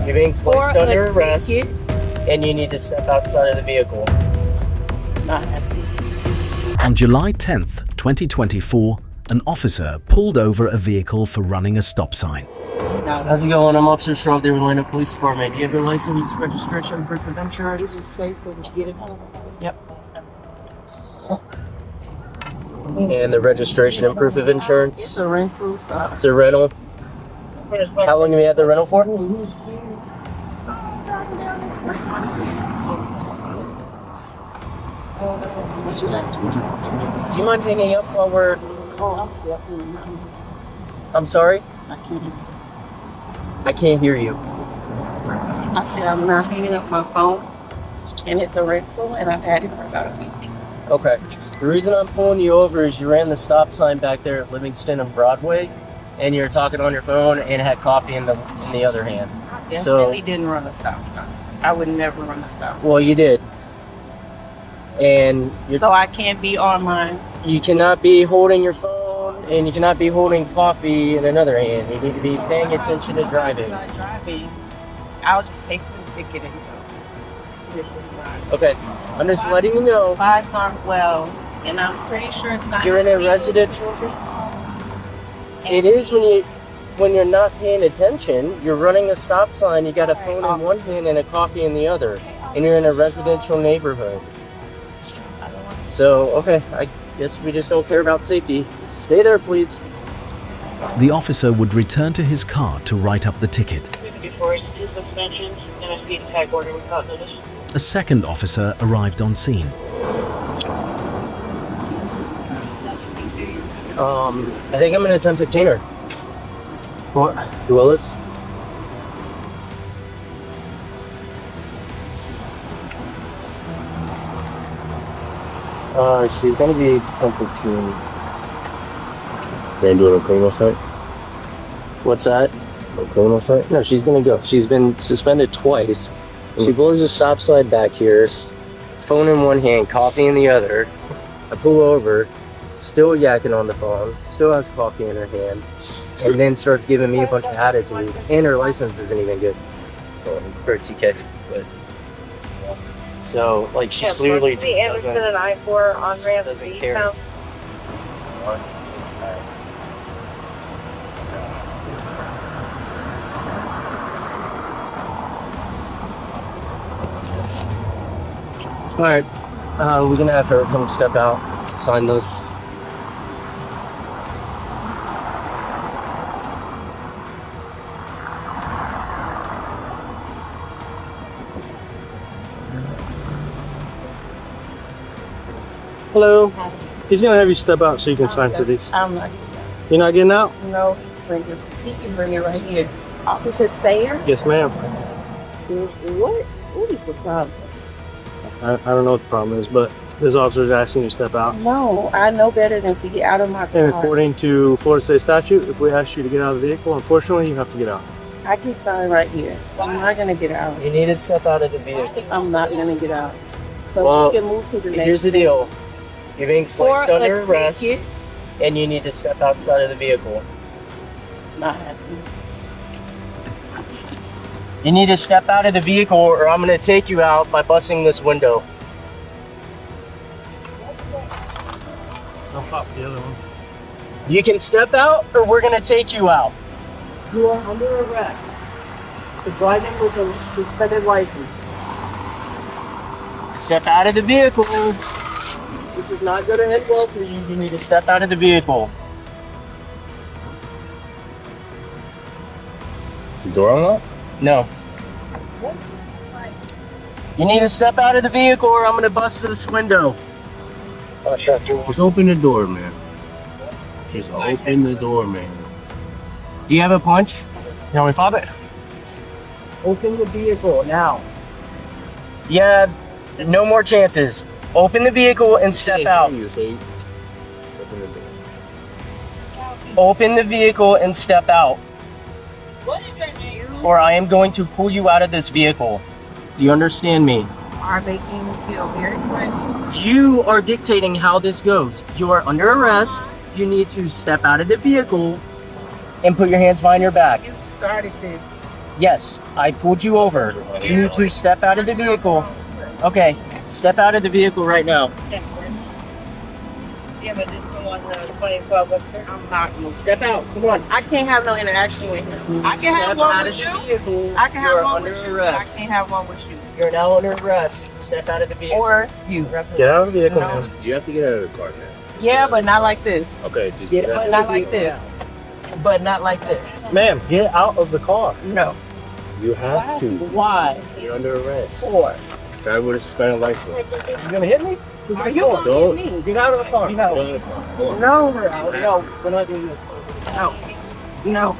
You're being placed under arrest, and you need to step outside of the vehicle. Not happy. On July 10th, 2024, an officer pulled over a vehicle for running a stop sign. How's it going? I'm Officer Straub, the Orlando Police Department. Do you have your license, registration, proof of insurance? Is it safe to get it home? Yep. And the registration and proof of insurance? It's a rental. It's a rental. How long have you had the rental for? Do you mind hanging up while we're... I'm sorry? I can't hear you. I said I'm not hanging up my phone, and it's a rental, and I've had it for about a week. Okay. The reason I'm pulling you over is you ran the stop sign back there at Livingston and Broadway, and you're talking on your phone and had coffee in the other hand. I definitely didn't run a stop sign. I would never run a stop sign. Well, you did. And So I can't be online. you cannot be holding your phone, and you cannot be holding coffee in another hand. You need to be paying attention to driving. I'm not driving. I'll just take the ticket and go. This is not. Okay. I'm just letting you know. Vibes aren't well, and I'm pretty sure it's not. You're in a residential. It is when you're not paying attention. You're running a stop sign. You got a phone in one hand and a coffee in the other, and you're in a residential neighborhood. So okay, I guess we just don't care about safety. Stay there, please. The officer would return to his car to write up the ticket. Before suspensions and a speed tag order without notice. A second officer arrived on scene. I think I'm in a 10-15er. What? Willis? She's gonna be 10-15. They're doing a criminal site? What's that? A criminal site? No, she's gonna go. She's been suspended twice. She blows a stop sign back here, phone in one hand, coffee in the other. I pull over, still yakking on the phone, still has coffee in her hand, and then starts giving me a bunch of attitude. And her license isn't even good for a TK. But so, like, she clearly just The Anderson and I-4 on ramp doesn't to care. eastbound. All right, we're gonna have her come step out, sign those. Hello. He's gonna have you step out so you can sign for these. I'm not. You're not getting out? No, he can bring it right here. Officer Sayer? Yes, ma'am. What is the problem? I don't know what the problem is, but this officer is asking you to step out. No, I know better than to get out of my car. And according to Florida State statute, if we ask you to get out of the vehicle, unfortunately, you have to get out. I can sign right here. I'm not gonna get out. You need to step out of the vehicle. I'm not gonna get out. So Well, we can move to the next. Here's the deal. You're being For placed under a arrest, ticket. and you need to step outside of the vehicle. Not happening. You need to step out of the vehicle, or I'm gonna take you out by busting this window. I'll pop the other one. You can step out, or we're gonna take you out. You are under arrest for driving with a suspended license. Step out of the vehicle. This is not gonna end well for you. You need to step out of the vehicle. The door unlocked? No. You need to step out of the vehicle, or I'm gonna bust this window. Just open the door, man. Just open the door, man. Do you have a punch? You want me to pop it? Open the vehicle now. You have no more chances. Open the vehicle and step out. You see? Open the door. Open the vehicle and step out. Or I am going to pull you out of this vehicle. Do you understand me? Are making me feel very threatened. You are dictating how this goes. You are under arrest. You need to step out of the vehicle and put your hands behind your back. You started this. Yes, I pulled you over. You need to step out of the vehicle. Okay, step out of the vehicle right now. Yeah, but this is on 2012 Webster. I'm not gonna Step out. Come on. I can't have no interaction with him. I can have Step one out with of you. the vehicle. I can You are have one under with you. arrest. I can't have one with you. You're now under arrest. Step out of the vehicle. Or you. Get out of the vehicle, No. ma'am. You have to get out of the car, man. Yeah, but not like this. Okay, just Get get out. But not like this. But not like this. Ma'am, get out of the car. No. You have to. Why? You're under arrest. Or Drive with a suspended license. You gonna hit me? Who's are that you for? gonna Don't. hit me? Get out of the car. No. Go on. No, no, we're not doing this. No. No.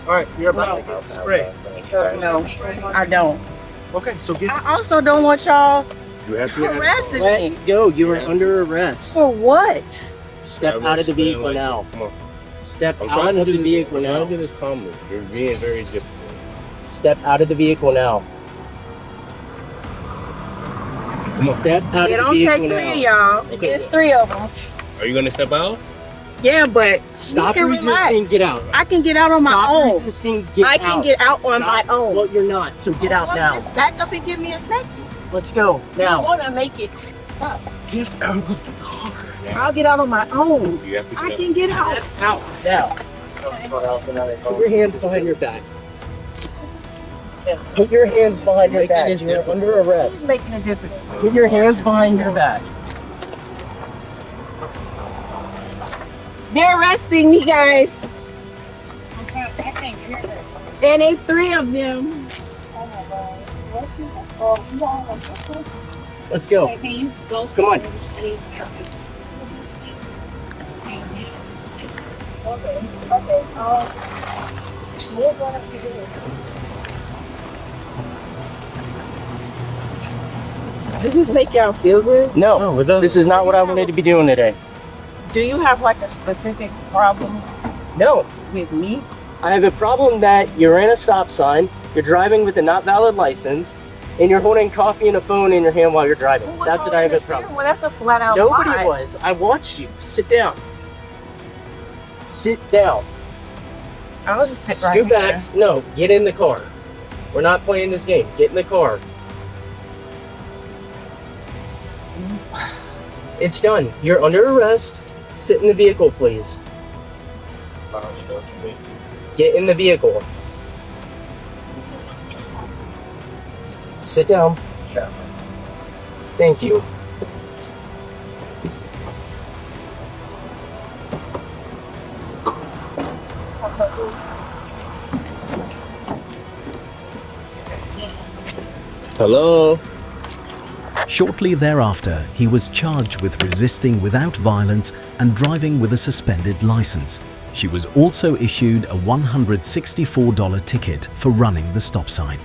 All right, you're about to get sprayed. No. I don't. Okay, so get. I also don't want y'all You have to get out of the harassing car. me. Let go. You are under arrest. For what? Step Drive with out a of the suspended vehicle now. license. Come on. Step I'm out trying to of the do vehicle I'm trying now. to do this calmly. You're being very difficult. Step out of the vehicle now. Come on. Step out It of the don't vehicle take three of now. y'all. Okay. It's three of them. Are you gonna step out? Yeah, but Stop you can resisting. relax. Get out. I can get out on my Stop own. resisting. Get I out. can get out on my Stop. own. Well, you're not. So get out Well, now. Just back up and give me a second. Let's go I now. want to make it up. Get out of the car. I'll get out on my own. You have to I get can get out. Step out now. Put your hands behind your back. Put your hands behind your back. You're under arrest. It's making a difference. Put your hands behind your back. They're arresting me, guys. I can't hear that. And it's three of them. Let's go. Can you go? Come on. Okay. We're going to do it. Does this make y'all feel good? No, No, it doesn't. this is not what I wanted to be doing today. Do you have like a specific problem No, with me? I have a problem that you're in a stop sign, you're driving with a not valid license, and you're holding coffee and a phone in your hand while you're driving. Who was That's what I have a holding the problem. steering wheel? That's a flat out Nobody lie. was. I watched you. Sit down. Sit down. I'll just sit right Scoot here. back. No, get in the car. We're not playing this game. Get in the car. It's done. You're under arrest. Sit in the vehicle, please. Get in the vehicle. Sit down. Thank you. Hello? Shortly thereafter, he was charged with resisting without violence and driving with a suspended license. She was also issued a $164 ticket for running the stop sign.